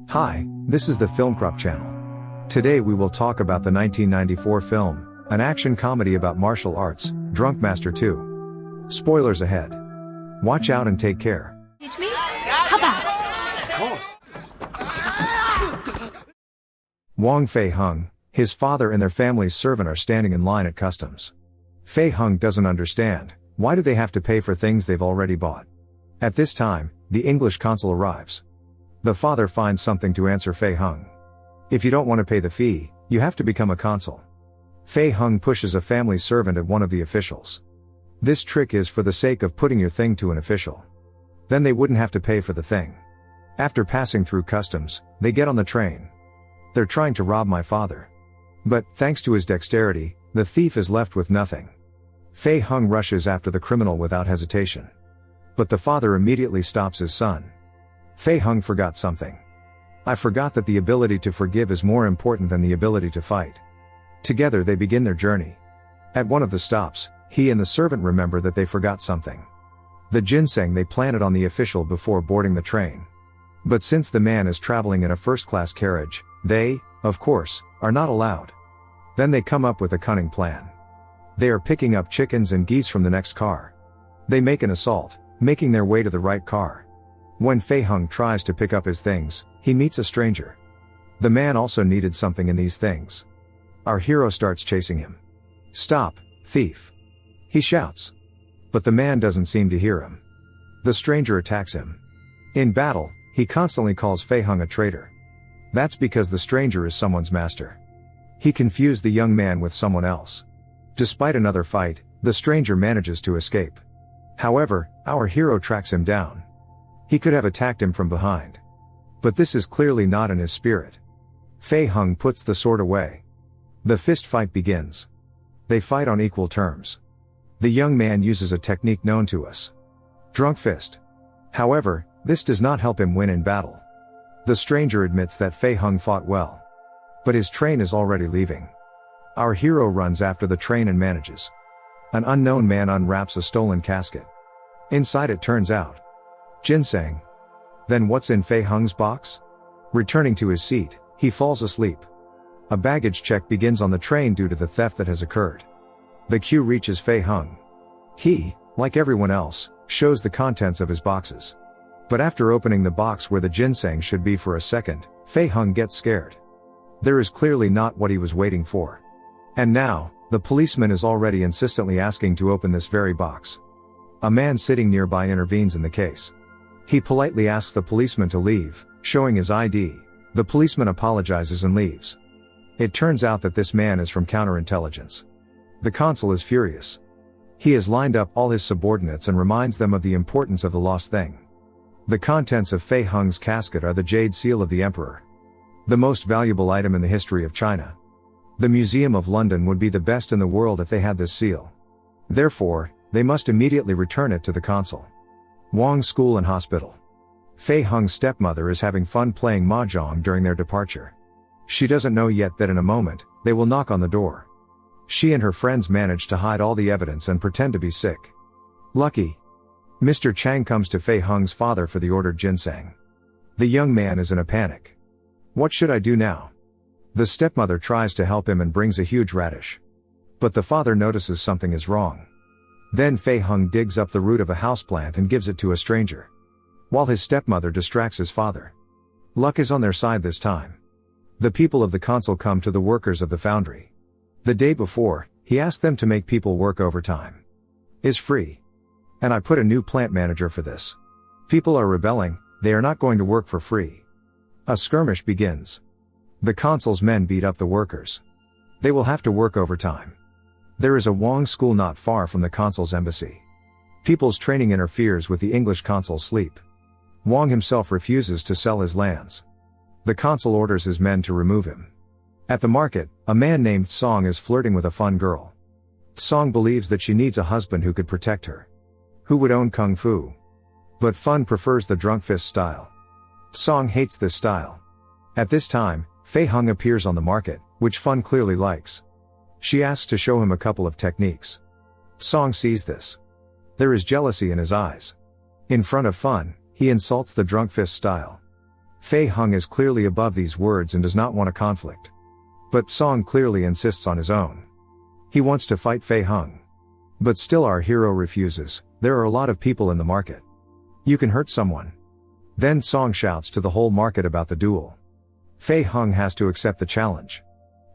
Hi, this is the FilmCrop channel. Today we will talk about the 1994 film, an action comedy about martial arts, Drunk Master 2. Spoilers ahead. Watch out and take care. Teach me? How about Of course. Wang Fei Hung, his father and their family's servant are standing in line at customs. Fei Hung doesn't understand, why do they have to pay for things they've already bought? At this time, the English consul arrives. The father finds something to answer Fei Hung. If you don't want to pay the fee, you have to become a consul. Fei Hung pushes a family servant at one of the officials. This trick is for the sake of putting your thing to an official. Then they wouldn't have to pay for the thing. After passing through customs, they get on the train. They're trying to rob my father. But, thanks to his dexterity, the thief is left with nothing. Fei Hung rushes after the criminal without hesitation. But the father immediately stops his son. Fei Hung forgot something. I forgot that the ability to forgive is more important than the ability to fight. Together they begin their journey. At one of the stops, he and the servant remember that they forgot something. The ginseng they planted on the official before boarding the train. But since the man is traveling in a first-class carriage, they, of course, are not allowed. Then they come up with a cunning plan. They are picking up chickens and geese from the next car. They make an assault, making their way to the right car. When Fei Hung tries to pick up his things, he meets a stranger. The man also needed something in these things. Our hero starts chasing him. "Stop, thief!" he shouts. But the man doesn't seem to hear him. The stranger attacks him. In battle, he constantly calls Fei Hung a traitor. That's because the stranger is someone's master. He confused the young man with someone else. Despite another fight, the stranger manages to escape. However, our hero tracks him down. He could have attacked him from behind. But this is clearly not in his spirit. Fei Hung puts the sword away. The fist fight begins. They fight on equal terms. The young man uses a technique known to us. Drunk fist. However, this does not help him win in battle. The stranger admits that Fei Hung fought well. But his train is already leaving. Our hero runs after the train and manages. An unknown man unwraps a stolen casket. Inside it turns out ginseng. Then what's in Fei Hung's box? Returning to his seat, he falls asleep. A baggage check begins on the train due to the theft that has occurred. The queue reaches Fei Hung. He, like everyone else, shows the contents of his boxes. But after opening the box where the ginseng should be for a second, Fei Hung gets scared. There is clearly not what he was waiting for. And now, the policeman is already insistently asking to open this very box. A man sitting nearby intervenes in the case. He politely asks the policeman to leave, showing his ID. The policeman apologizes and leaves. It turns out that this man is from counterintelligence. The consul is furious. He has lined up all his subordinates and reminds them of the importance of the lost thing. The contents of Fei Hung's casket are the jade seal of the emperor. The most valuable item in the history of China. The Museum of London would be the best in the world if they had this seal. Therefore, they must immediately return it to the consul. Wang's school and hospital. Fei Hung's stepmother is having fun playing mahjong during their departure. She doesn't know yet that in a moment, they will knock on the door. She and her friends manage to hide all the evidence and pretend to be sick. Lucky. Mr. Chang comes to Fei Hung's father for the ordered ginseng. The young man is in a panic. What should I do now? The stepmother tries to help him and brings a huge radish. But the father notices something is wrong. Then Fei Hung digs up the root of a houseplant and gives it to a stranger. While his stepmother distracts his father. Luck is on their side this time. The people of the consul come to the workers of the foundry. The day before, he asked them to make people work overtime. Is free. And I put a new plant manager for this. People are rebelling, they are not going to work for free. A skirmish begins. The consul's men beat up the workers. They will have to work overtime. There is a Wang school not far from the consul's embassy. People's training interferes with the English consul's sleep. Wang himself refuses to sell his lands. The consul orders his men to remove him. At the market, a man named Song is flirting with a Fun girl. Song believes that she needs a husband who could protect her. Who would own kung fu? But Fun prefers the drunk fist style. Song hates this style. At this time, Fei Hung appears on the market, which Fun clearly likes. She asks to show him a couple of techniques. Song sees this. There is jealousy in his eyes. In front of Fun, he insults the drunk fist style. Fei Hung is clearly above these words and does not want a conflict. But Song clearly insists on his own. He wants to fight Fei Hung. But still our hero refuses. There are a lot of people in the market. You can hurt someone. Then Song shouts to the whole market about the duel. Fei Hung has to accept the challenge.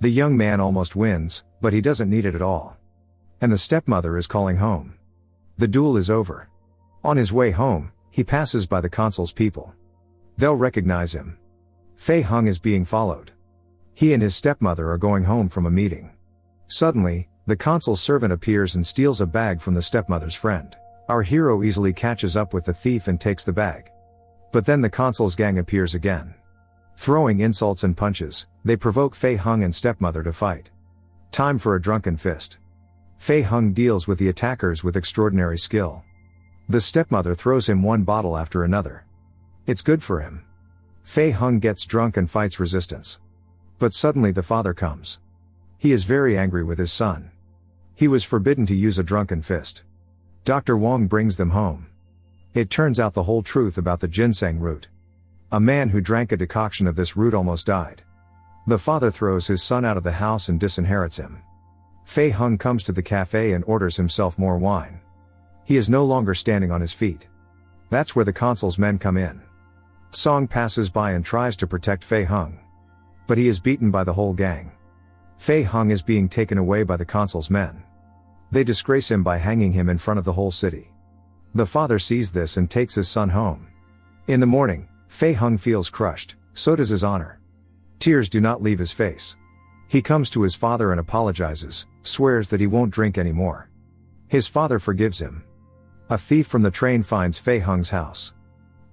The young man almost wins, but he doesn't need it at all. And the stepmother is calling home. The duel is over. On his way home, he passes by the consul's people. They'll recognize him. Fei Hung is being followed. He and his stepmother are going home from a meeting. Suddenly, the consul's servant appears and steals a bag from the stepmother's friend. Our hero easily catches up with the thief and takes the bag. But then the consul's gang appears again. Throwing insults and punches, they provoke Fei Hung and stepmother to fight. Time for a drunken fist. Fei Hung deals with the attackers with extraordinary skill. The stepmother throws him one bottle after another. It's good for him. Fei Hung gets drunk and fights resistance. But suddenly the father comes. He is very angry with his son. He was forbidden to use a drunken fist. Dr. Wong brings them home. It turns out the whole truth about the ginseng root. A man who drank a decoction of this root almost died. The father throws his son out of the house and disinherits him. Fei Hung comes to the cafe and orders himself more wine. He is no longer standing on his feet. That's where the consul's men come in. Song passes by and tries to protect Fei Hung. But he is beaten by the whole gang. Fei Hung is being taken away by the consul's men. They disgrace him by hanging him in front of the whole city. The father sees this and takes his son home. In the morning, Fei Hung feels crushed, so does his honor. Tears do not leave his face. He comes to his father and apologizes, swears that he won't drink anymore. His father forgives him. A thief from the train finds Fei Hung's house.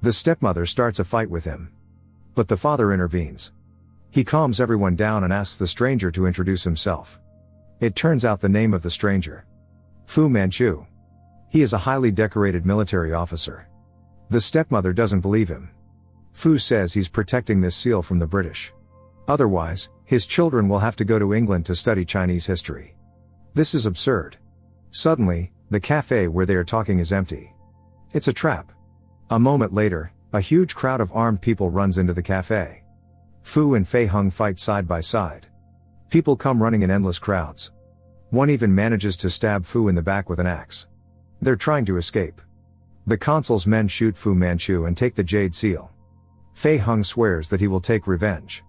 The stepmother starts a fight with him. But the father intervenes. He calms everyone down and asks the stranger to introduce himself. It turns out the name of the stranger: Fu Manchu. He is a highly decorated military officer. The stepmother doesn't believe him. Fu says he's protecting this seal from the British. Otherwise, his children will have to go to England to study Chinese history. This is absurd. Suddenly, the cafe where they are talking is empty. It's a trap. A moment later, a huge crowd of armed people runs into the cafe. Fu and Fei Hung fight side by side. People come running in endless crowds. One even manages to stab Fu in the back with an axe. They're trying to escape. The consul's men shoot Fu Manchu and take the jade seal. Fei Hung swears that he will take revenge.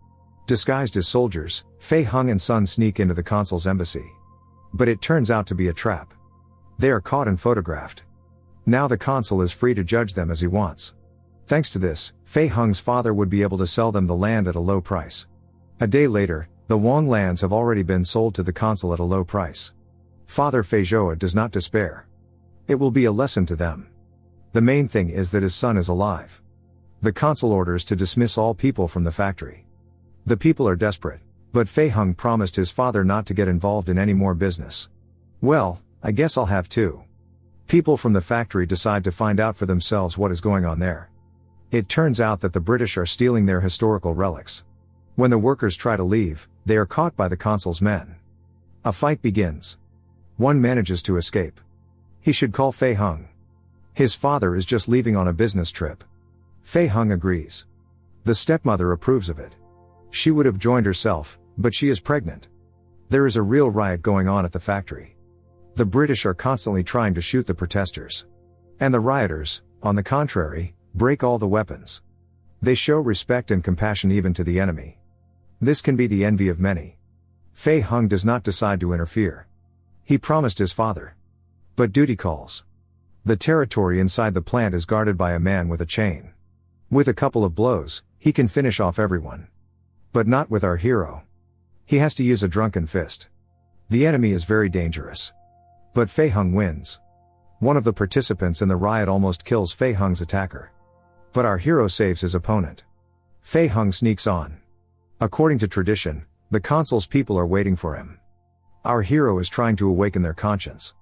Disguised as soldiers, Fei Hung and son sneak into the consul's embassy. But it turns out to be a trap. They are caught and photographed. Now the consul is free to judge them as he wants. Thanks to this, Fei Hung's father would be able to sell them the land at a low price. A day later, the Wong lands have already been sold to the consul at a low price. Father Fei Zhou does not despair. It will be a lesson to them. The main thing is that his son is alive. The consul orders to dismiss all people from the factory. The people are desperate, but Fei Hung promised his father not to get involved in any more business. Well, I guess I'll have to. People from the factory decide to find out for themselves what is going on there. It turns out that the British are stealing their historical relics. When the workers try to leave, they are caught by the consul's men. A fight begins. One manages to escape. He should call Fei Hung. His father is just leaving on a business trip. Fei Hung agrees. The stepmother approves of it. She would have joined herself, but she is pregnant. There is a real riot going on at the factory. The British are constantly trying to shoot the protesters. And the rioters, on the contrary, break all the weapons. They show respect and compassion even to the enemy. This can be the envy of many. Fei Hung does not decide to interfere. He promised his father. But duty calls. The territory inside the plant is guarded by a man with a chain. With a couple of blows, he can finish off everyone. But not with our hero. He has to use a drunken fist. The enemy is very dangerous. But Fei Hung wins. One of the participants in the riot almost kills Fei Hung's attacker. But our hero saves his opponent. Fei Hung sneaks on. According to tradition, the consul's people are waiting for him. Our hero is trying to awaken their conscience.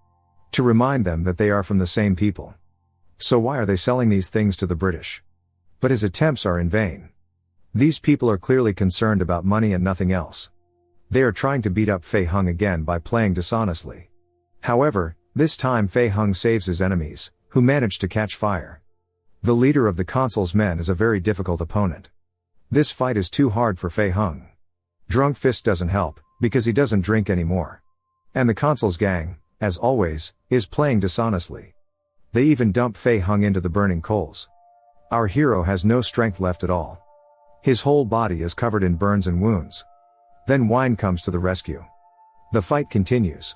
To remind them that they are from the same people. So why are they selling these things to the British? But his attempts are in vain. These people are clearly concerned about money and nothing else. They are trying to beat up Fei Hung again by playing dishonestly. However, this time Fei Hung saves his enemies, who manage to catch fire. The leader of the consul's men is a very difficult opponent. This fight is too hard for Fei Hung. Drunk Fist doesn't help, because he doesn't drink anymore. And the console's gang, as always, is playing dishonestly. They even dump Fei Hung into the burning coals. Our hero has no strength left at all. His whole body is covered in burns and wounds. Then Wine comes to the rescue. The fight continues.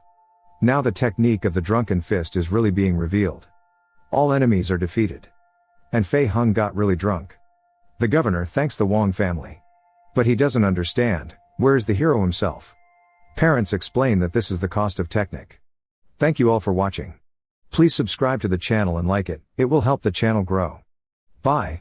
Now the technique of the drunken fist is really being revealed. All enemies are defeated. And Fei Hung got really drunk. The governor thanks the Wong family. But he doesn't understand, where is the hero himself? Parents explain that this is the cost of technic. Thank you all for watching. Please subscribe to the channel and like it will help the channel grow. Bye.